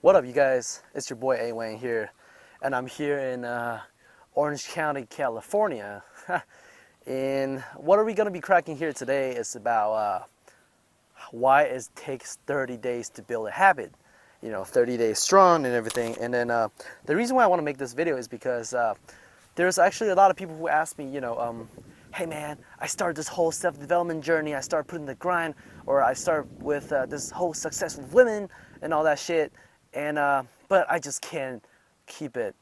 What up, you guys? It's your boy A Wayne here, and I'm here in Orange County, California. And what are we gonna be cracking here today is about why it takes 30 days to build a habit. 30 days strong and everything. And then the reason why I want to make this video is because there's actually a lot of people who ask me, hey man, I started this whole self-development journey. I started putting the grind, or I start with this whole success with women and all that shit. And but I just can't keep it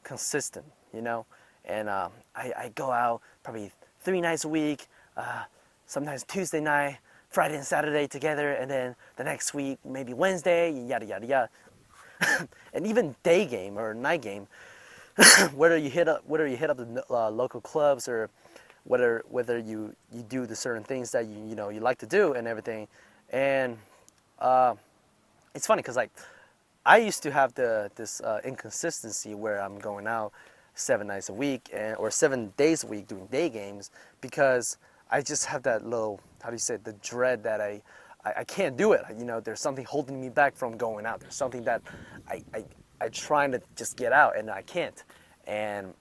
consistent, And I go out probably 3 nights a week, sometimes Tuesday night, Friday and Saturday together, and then the next week maybe Wednesday, yada yada yada. And even day game or night game, whether you hit up the local clubs, or whether you do the certain things that you like to do and everything. And it's funny because, like, I used to have this inconsistency where I'm going out 7 nights a week or 7 days a week doing day games, because I just have that little, how do you say it, the dread that I can't do it. There's something holding me back from going out. There's something that I trying to just get out and I can't. And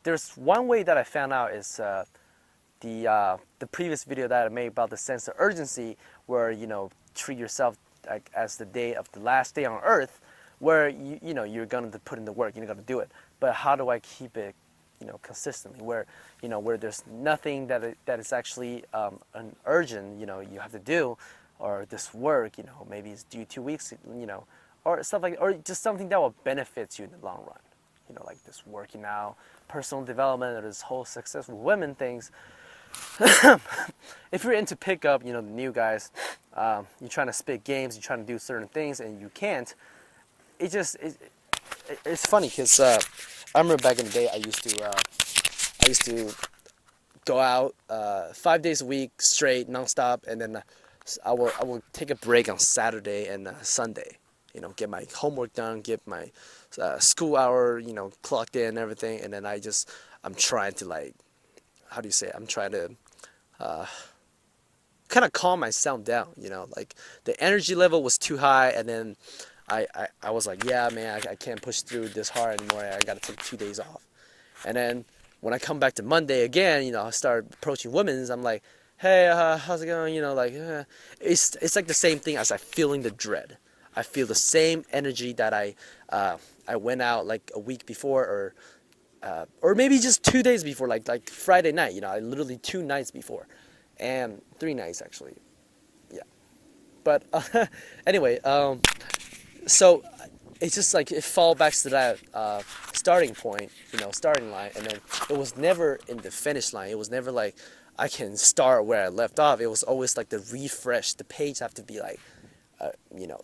there's one way that I found out is the previous video that I made about the sense of urgency, where treat yourself like as the day of the last day on earth, where you're gonna put in the work, you're gonna do it. But how do I keep it consistently, where there's nothing that is actually an urgent you have to do, or this work maybe it's due 2 weeks, or stuff like, or just something that will benefit you in the long run, like this working out, personal development, or this whole successful women things. If you're into pickup, the new guys, you're trying to spit games, you're trying to do certain things, and you can't. It's funny because I remember back in the day, I used to go out 5 days a week straight, nonstop, and then I will take a break on Saturday and Sunday. Get my homework done, get my school hour, clocked in and everything, and then I'm trying to, like, how do you say it? I'm trying to kind of calm myself down, like the energy level was too high, and then I was like, yeah, man, I can't push through this hard anymore. I got to take 2 days off. And then when I come back to Monday again, I start approaching women's. I'm like, hey, how's it going? It's like the same thing as I feeling the dread. I feel the same energy that I went out like a week before, or maybe just 2 days before, like Friday night. I literally 2 nights before, and 3 nights actually. Yeah, but anyway, so it's just like it fall back to that starting point, starting line, and then it was never in the finish line. It was never like I can start where I left off. It was always like the refresh. The page have to be like,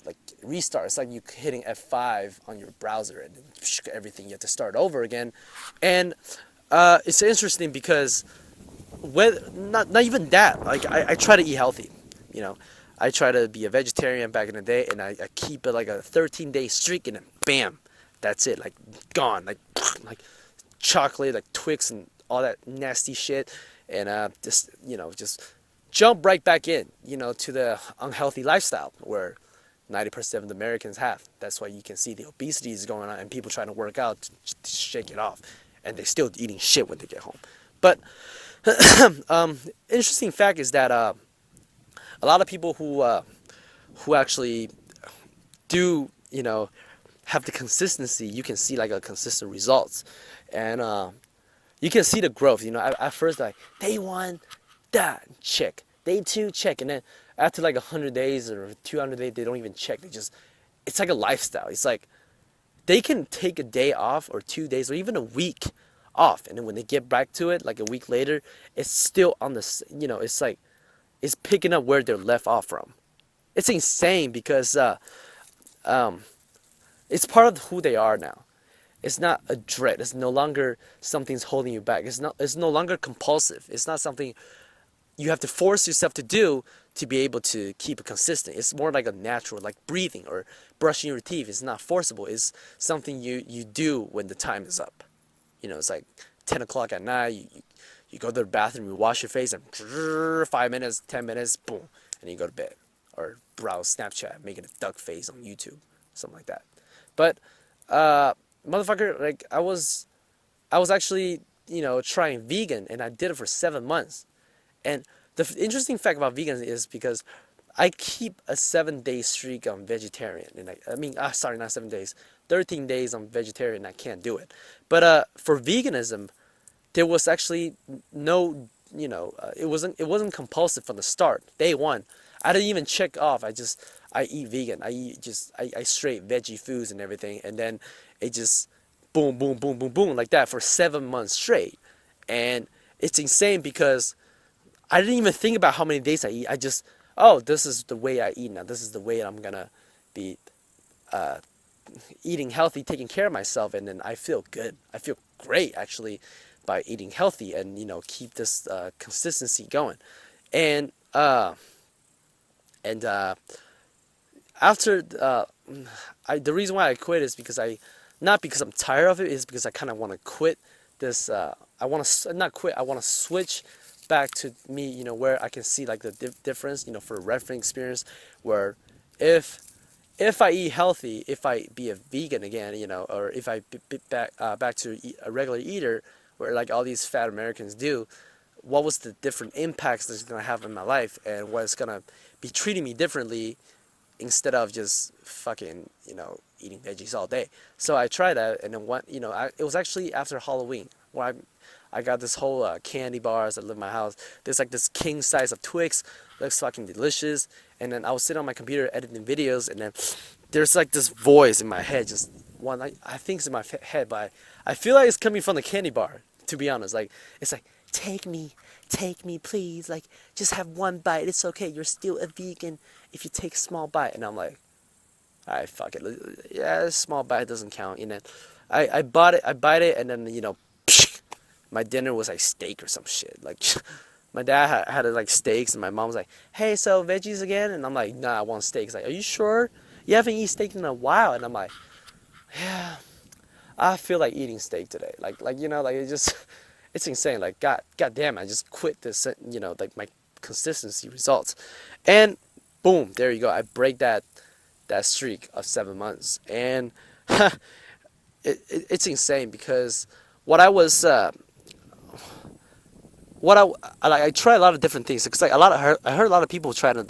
like restart. It's like you hitting F5 on your browser, and then everything you have to start over again. And it's interesting because not even that. Like I try to eat healthy, I try to be a vegetarian back in the day, and I keep it like a 13-day streak, and then bam, that's it, like gone, like chocolate, like Twix and all that nasty shit, and just jump right back in, to the unhealthy lifestyle where 90% of the Americans have. That's why you can see the obesity is going on, and people trying to work out to shake it off, and they're still eating shit when they get home. But interesting fact is that a lot of people who actually do have the consistency, you can see like a consistent results, and you can see the growth. At first, like, day 1, that check, day 2 check, and then after like 100 days or 200 days, they don't even check. It's like a lifestyle. It's like they can take a day off or 2 days or even a week off, and then when they get back to it like a week later, it's still on the it's like it's picking up where they're left off from. It's insane because it's part of who they are now. It's not a dread. It's no longer something's holding you back. It's no longer compulsive. It's not something you have to force yourself to do to be able to keep it consistent. It's more like a natural, like breathing or brushing your teeth. It's not forcible. It's something you do when the time is up. It's like 10 o'clock at night. You go to the bathroom, you wash your face, and 5 minutes, 10 minutes, boom, and you go to bed. or browse Snapchat, making a duck face on YouTube, something like that. But motherfucker, like I was actually trying vegan, and I did it for 7 months. And the interesting fact about vegans is because I keep a 7 day streak on vegetarian, and I mean, sorry, not 7 days, 13 days on vegetarian. I can't do it, but for veganism, there was actually no, it wasn't compulsive from the start. Day one, I didn't even check off. I eat vegan. I straight veggie foods and everything, and then it just boom, boom, boom, boom, boom like that for 7 months straight, and it's insane because I didn't even think about how many days I eat. I just, oh, this is the way I eat now. This is the way I'm gonna be eating healthy, taking care of myself, and then I feel good. I feel great actually by eating healthy, and keep this consistency going. And after the reason why I quit is because not because I'm tired of it, is because I kind of want to quit this. I want to not quit. I want to switch back to me, where I can see like the difference, for a reference experience, where if I eat healthy, if I be a vegan again, or if I be back to a regular eater, where like all these fat Americans do, what was the different impacts that's gonna have in my life, and what's gonna be treating me differently instead of just fucking eating veggies all day. So I tried that, and then it was actually after Halloween where I got this whole candy bars that live in my house. There's like this king size of Twix, looks fucking delicious. And then I was sitting on my computer editing videos, and then there's like this voice in my head, just one. I think it's in my head, but I feel like it's coming from the candy bar. To be honest, like it's like, take me, please. Like, just have one bite. It's okay. You're still a vegan if you take a small bite. And I'm like, all right, fuck it. Yeah, a small bite doesn't count. And then I bought it. I bite it, and then my dinner was like steak or some shit. Like, my dad had like steaks, and my mom was like, hey, so veggies again? And I'm like, nah, I want steaks. Like, are you sure? You haven't eaten steak in a while. And I'm like, yeah, I feel like eating steak today. Like it just, it's insane. Like, god damn, I just quit this, like my consistency results. And boom, there you go. I break that streak of 7 months. And it's insane because what I was, I tried a lot of different things, because like I heard a lot of people trying to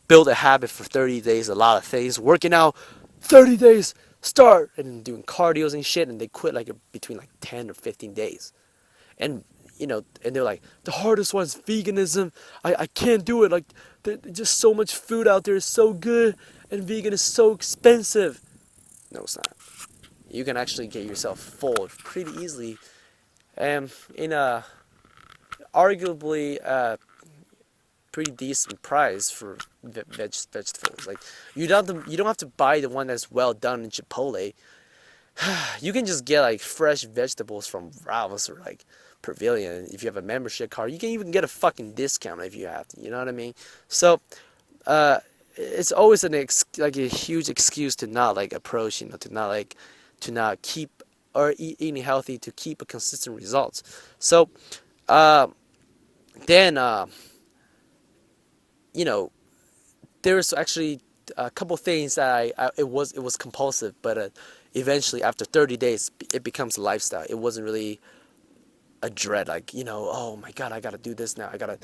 build a habit for 30 days, a lot of things, working out 30 days start, and then doing cardios and shit, and they quit like between like 10 or 15 days. And and they're like, the hardest one is veganism. I can't do it. Like, there's just so much food out there is so good, and vegan is so expensive. No, it's not. You can actually get yourself full pretty easily, in a arguably pretty decent price for vegetables. Like, you don't have to buy the one that's well done in Chipotle. You can just get like fresh vegetables from Ralph's or like Pavilion. If you have a membership card, you can even get a fucking discount if you have to. You know what I mean? So it's always like a huge excuse to not like approach, to not keep or eating healthy, to keep a consistent results. So then there's actually a couple things that it was compulsive, but eventually after 30 days it becomes a lifestyle. It wasn't really a dread, like, oh my god, I gotta do this now. I gotta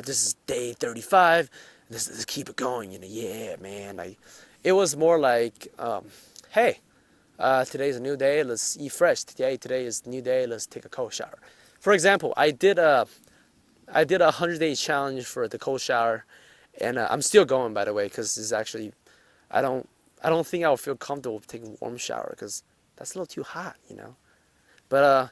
this is day 35. Let's keep it going. Yeah, man. Like, it was more like, hey, today's a new day. Let's eat fresh. Today is a new day. Let's take a cold shower. For example, I did a 100-day challenge for the cold shower, and I'm still going, by the way, because it's actually, I don't think I would feel comfortable taking a warm shower because that's a little too hot, But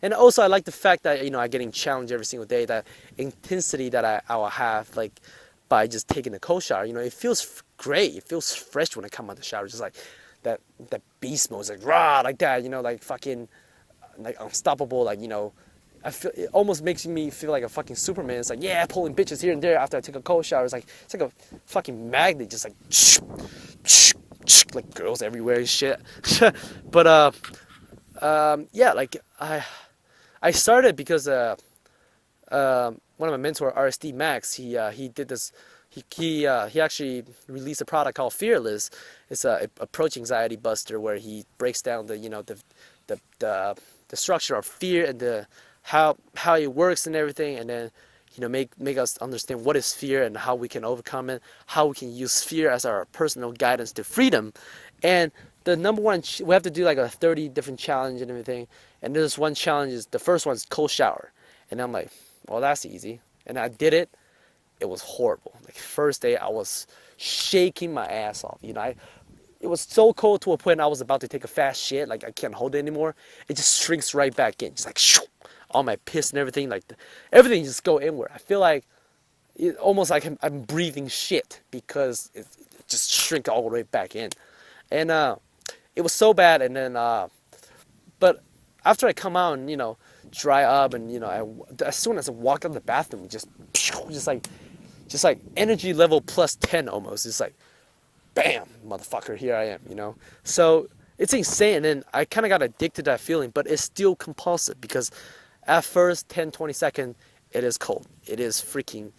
and also I like the fact that I'm getting challenged every single day. That intensity that I will have, like, by just taking a cold shower. It feels great. It feels fresh when I come out the shower. Just like that beast mode is like raw, like that. Like fucking like unstoppable. Like I feel it almost makes me feel like a fucking Superman. It's like, yeah, pulling bitches here and there after I take a cold shower. It's like a fucking magnet, just like girls everywhere and shit. But yeah, like I started because one of my mentor, RSD Max, he did this. He actually released a product called Fearless. It's a approach anxiety buster where he breaks down the the the structure of fear and the how it works and everything, and then make us understand what is fear and how we can overcome it, how we can use fear as our personal guidance to freedom. And the number one, we have to do like a 30 different challenge and everything. And this one challenge is, the first one is cold shower. And I'm like, well, that's easy. And I did it. It was horrible. Like first day, I was shaking my ass off. It was so cold to a point I was about to take a fast shit. Like I can't hold it anymore. It just shrinks right back in. Just like shoo, all my piss and everything. Like everything just go inward. I feel like almost like I'm breathing shit because it just shrink all the way back in. And it was so bad. And then, but after I come out and dry up and as soon as I walk out of the bathroom, just like energy level plus 10 almost. It's like, bam, motherfucker, here I am. So it's insane. And I kind of got addicted to that feeling, but it's still compulsive because at first 10-20 seconds, it is cold. It is freaking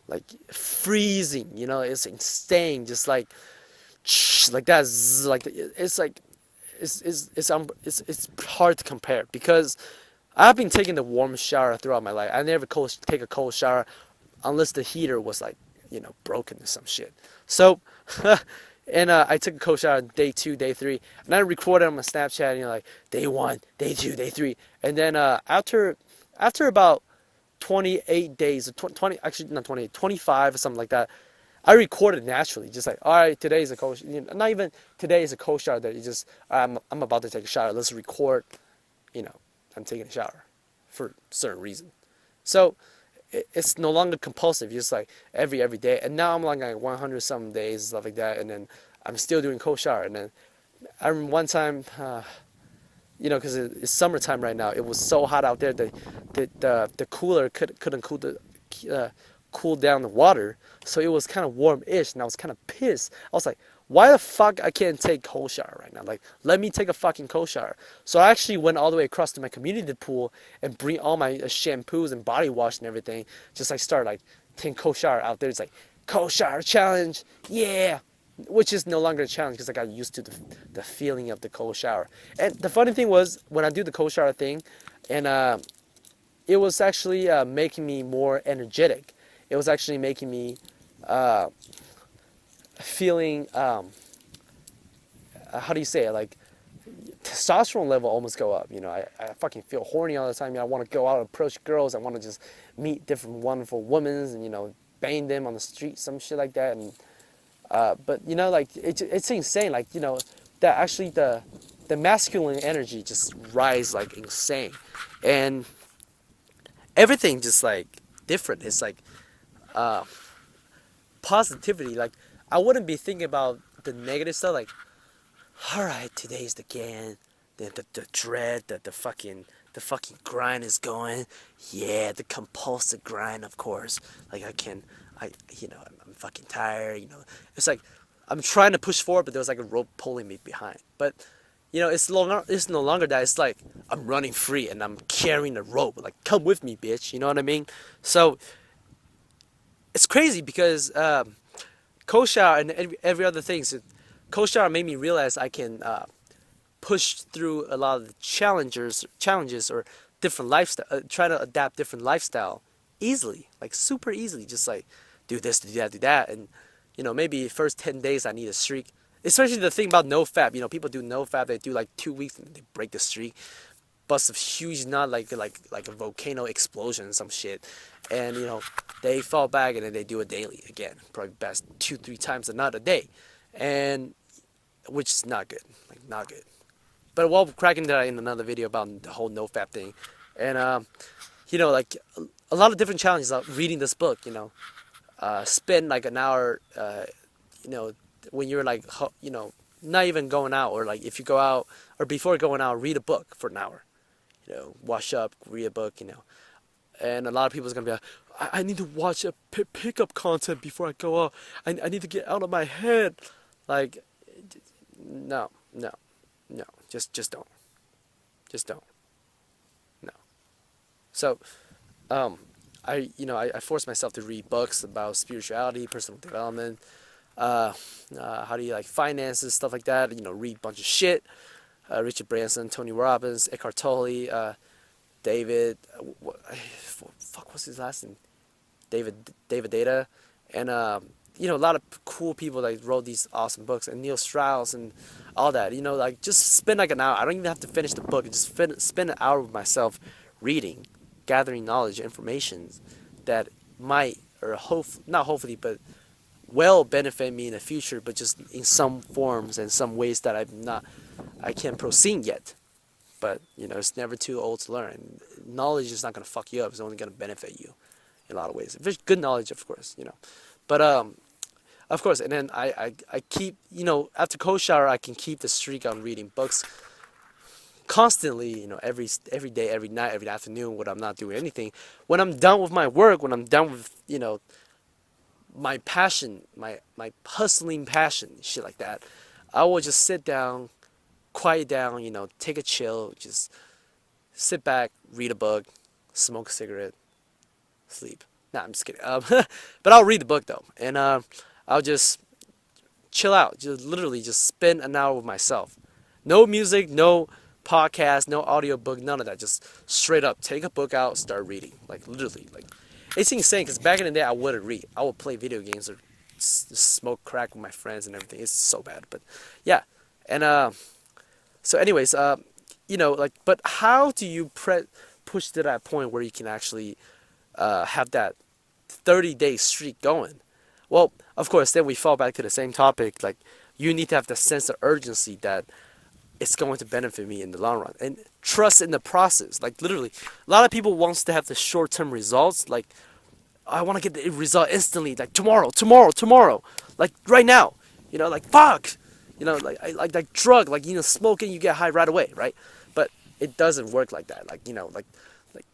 like freezing. It's insane. Just like that. Like it's like it's hard to compare because I've been taking the warm shower throughout my life. I never take a cold shower unless the heater was like broken or some shit. So and I took a cold shower day 2, day 3, and I recorded on my Snapchat, like day 1, day 2, day 3, and then after about 28 days, or 20, actually not 28, 25 or something like that, I recorded naturally, just like, all right, today is a cold, not even today is a cold shower, that you just, I'm about to take a shower, let's record, I'm taking a shower for a certain reason. So it's no longer compulsive, just like every day. And now I'm like 100 some days, stuff like that, and then I'm still doing cold shower. And then I remember one time, because it's summertime right now, it was so hot out there that the cooler couldn't cool down the water, so it was kind of warm-ish, and I was kind of pissed. I was like, why the fuck I can't take cold shower right now? Like, let me take a fucking cold shower. So I actually went all the way across to my community pool and bring all my shampoos and body wash and everything. Just like start like taking cold shower out there. It's like cold shower challenge, yeah. Which is no longer a challenge because I got used to the feeling of the cold shower. And the funny thing was, when I do the cold shower thing, and it was actually making me more energetic. It was actually making me feeling, how do you say it, like testosterone level almost go up. I fucking feel horny all the time. I want to go out and approach girls. I want to just meet different wonderful women and bang them on the street, some shit like that. And but like it's insane. Like that actually the masculine energy just rise like insane, and everything just like different. It's like positivity. Like I wouldn't be thinking about the negative stuff. Like, all right, today's the game. The dread, the fucking grind is going. Yeah, the compulsive grind, of course. Like I'm fucking tired. It's like I'm trying to push forward, but there's like a rope pulling me behind. But it's no longer that. It's like I'm running free and I'm carrying a rope. Like, come with me, bitch. You know what I mean? So it's crazy because cold shower and every other thing. So cold shower made me realize I can push through a lot of the challenges or different lifestyle, try to adapt different lifestyle easily, like super easily. Just like do this, do that, and maybe first 10 days I need a streak. Especially the thing about no fap. People do no fap. They do like 2 weeks and they break the streak, bust a huge nut like a volcano explosion, some shit, and they fall back and then they do it daily again, probably best 2-3 times a nut a day, and which is not good, like not good. But we'll crack into that in another video about the whole no fap thing, and like a lot of different challenges. Reading this book, spend like an hour, when you're like not even going out, or like if you go out or before going out, read a book for an hour. Wash up, read a book, and a lot of people's gonna be like, I need to watch a pickup content before I go out. I need to get out of my head. Like, no, just don't, no. So, I force myself to read books about spirituality, personal development, how do you like finances, stuff like that. Read a bunch of shit. Richard Branson, Tony Robbins, Eckhart Tolle, David, fuck, what's his last name? David Data, and a lot of cool people that wrote these awesome books, and Neil Strauss and all that. Like just spend like an hour. I don't even have to finish the book. Just spend an hour with myself, reading, gathering knowledge, information that might or not hopefully, but will benefit me in the future, but just in some forms and some ways that I can't proceed yet. But it's never too old to learn. Knowledge is not gonna fuck you up. It's only gonna benefit you in a lot of ways. If it's good knowledge, of course, But of course, and then I keep after cold shower I can keep the streak on reading books constantly. Every day, every night, every afternoon when I'm not doing anything. When I'm done with my work, when I'm done with my passion, my hustling passion, shit like that, I will just sit down, quiet down, take a chill, just sit back, read a book, smoke a cigarette, sleep. Nah, I'm just kidding. But I'll read the book though, and I'll just chill out, just literally just spend an hour with myself. No music, no podcast, no audiobook, none of that. Just straight up take a book out, start reading. Like literally, like it's insane. Because back in the day, I wouldn't read. I would play video games or smoke crack with my friends and everything. It's so bad, but yeah. And so, anyways, but how do you push to that point where you can actually have that 30-day streak going? Well, of course, then we fall back to the same topic. Like, you need to have the sense of urgency that it's going to benefit me in the long run, and trust in the process. Like literally, a lot of people wants to have the short-term results. Like, I want to get the result instantly. Like tomorrow, like right now. Like fuck. Like drug. Like smoking, you get high right away, right? But it doesn't work like that. Like like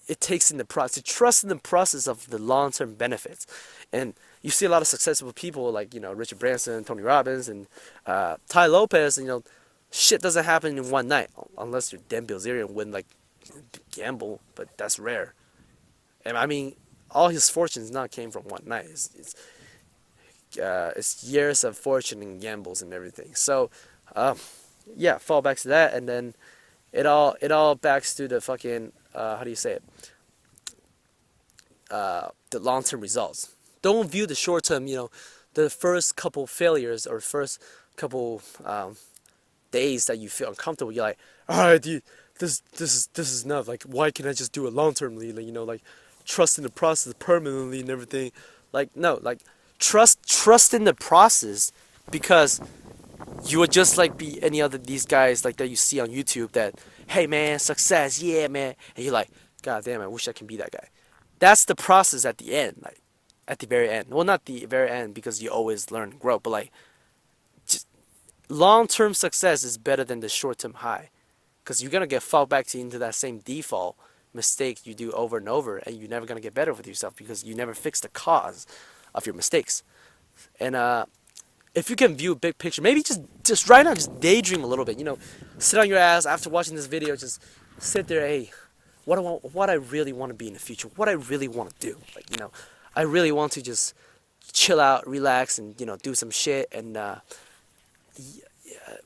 it takes in the process. Trust in the process of the long-term benefits, and you see a lot of successful people like Richard Branson, Tony Robbins, and Tai Lopez. Shit doesn't happen in one night unless you're Dan Bilzerian and win like gamble, but that's rare. And I mean, all his fortunes not came from one night. It's years of fortune and gambles and everything. So, yeah, fall back to that, and then it all backs to the fucking how do you say it? The long-term results. Don't view the short-term. The first couple failures or first couple days that you feel uncomfortable. You're like, all right, dude, this is enough. Like, why can't I just do it long-termly? Like trust in the process permanently and everything. Like, no, like trust in the process, because you would just like be any other these guys like that you see on YouTube that, hey man, success, yeah man, and you're like, god damn, I wish I can be that guy. That's the process at the end, like at the very end. Well, not the very end because you always learn and grow, but like just long-term success is better than the short-term high, because you're gonna get fall back into that same default mistake you do over and over, and you're never gonna get better with yourself because you never fix the cause of your mistakes. And if you can view a big picture, maybe just right now, just daydream a little bit. Sit on your ass after watching this video. Just sit there. Hey, what I really want to be in the future. What I really want to do. Like I really want to just chill out, relax, and do some shit, and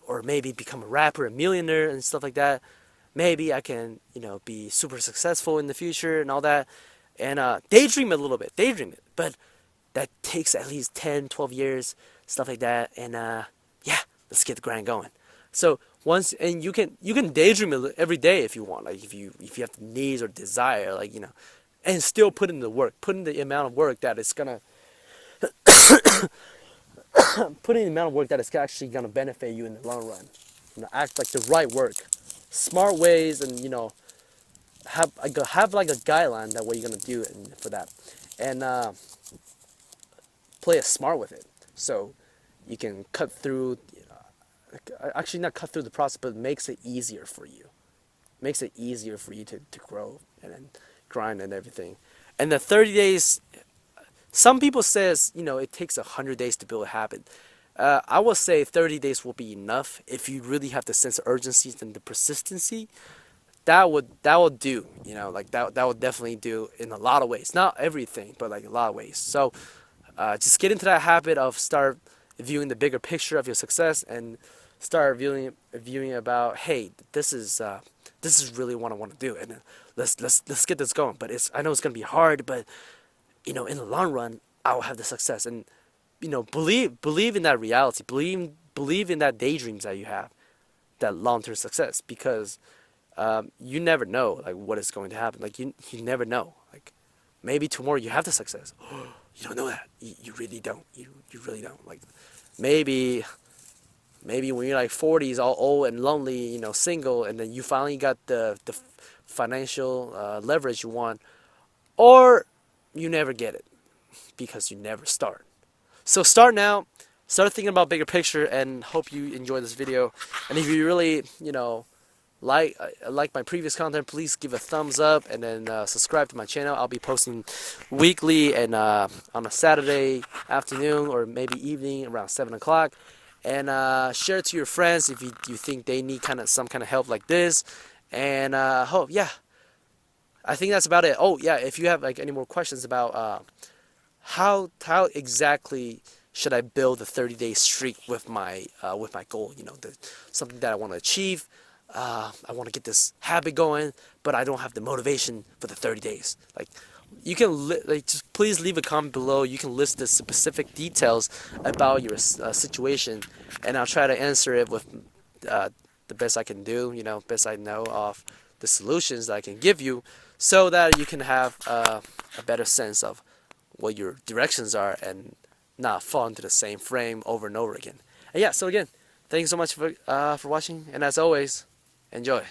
or maybe become a rapper, a millionaire, and stuff like that. Maybe I can be super successful in the future and all that, and daydream a little bit, but that takes at least 10, 12 years, stuff like that, and yeah, let's get the grind going. So and you can daydream every day if you want, like if you have the needs or desire, like and still put in the work, put in the amount of work that it's gonna put in the amount of work that it's actually gonna benefit you in the long run. Act like the right work, smart ways, and have like a guideline that what you're gonna do for that, and play it smart with it, so you can cut through. Actually, not cut through the process, but makes it easier for you. Makes it easier for you to grow and then grind and everything. And the 30 days, some people says it takes 100 days to build a habit. I will say 30 days will be enough if you really have the sense of urgency and the persistency that would do, like that would definitely do in a lot of ways. Not everything, but like a lot of ways. So just get into that habit of start viewing the bigger picture of your success, and start viewing about, hey, this is really what I want to do, and let's get this going. But I know it's gonna be hard, but in the long run, I'll have the success. And believe in that reality. Believe in that daydreams that you have, that long-term success, because you never know like what is going to happen. Like you never know. Like maybe tomorrow you have the success. You don't know that. You really don't. You really don't. Like maybe when you're like 40s, all old and lonely, single, and then you finally got the financial leverage you want, or you never get it because you never start. So start now. Start thinking about bigger picture, and hope you enjoy this video. And if you really, like my previous content, please give a thumbs up, and then subscribe to my channel. I'll be posting weekly, and on a Saturday afternoon or maybe evening around 7 o'clock. And share it to your friends if you think they need some kind of help like this. And yeah, I think that's about it. Oh yeah, if you have like any more questions about how exactly should I build a 30-day streak with my goal, something that I want to achieve. I want to get this habit going, but I don't have the motivation for the 30 days. Like, you can just please leave a comment below. You can list the specific details about your situation, and I'll try to answer it with the best I can do. Best I know of the solutions that I can give you, so that you can have a better sense of what your directions are, and not fall into the same frame over and over again. And yeah, so again, thank you so much for watching, and as always, enjoy.